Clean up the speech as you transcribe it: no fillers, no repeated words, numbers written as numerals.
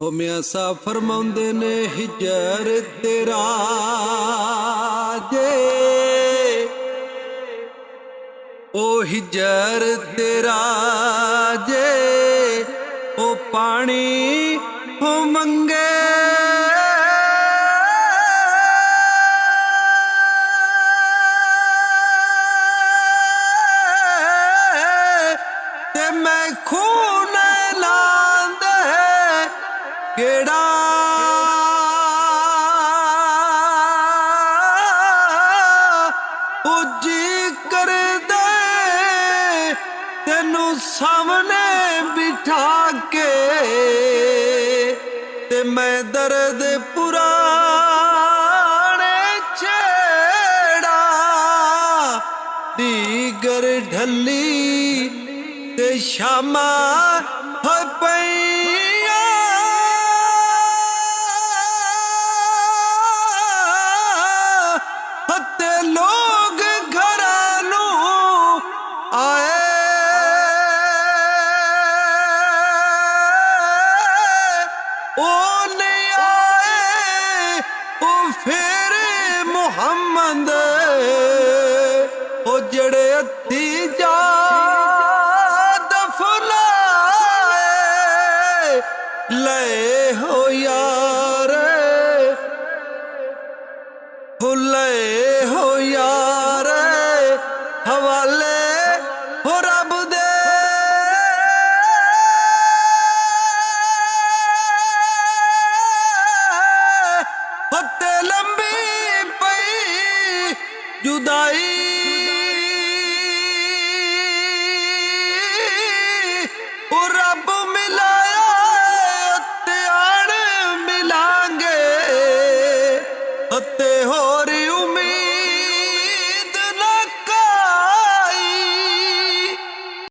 हो मियां साहब फरमाउंदे ने हिजर तेरा जे ओ हिजर तेरा जे ओ पानी हो मंगे ते मैं खून लांदे केड़ा उजी कर दे तेनू सामने बिठा के ते मैं दर्द पुराने छेड़ा दीगर ढली ते शामा हो पईया हते लोग घरानू आए ओ नहीं आए ओ फिर मुहम्मद ओ जड़े हथी जा ले हो या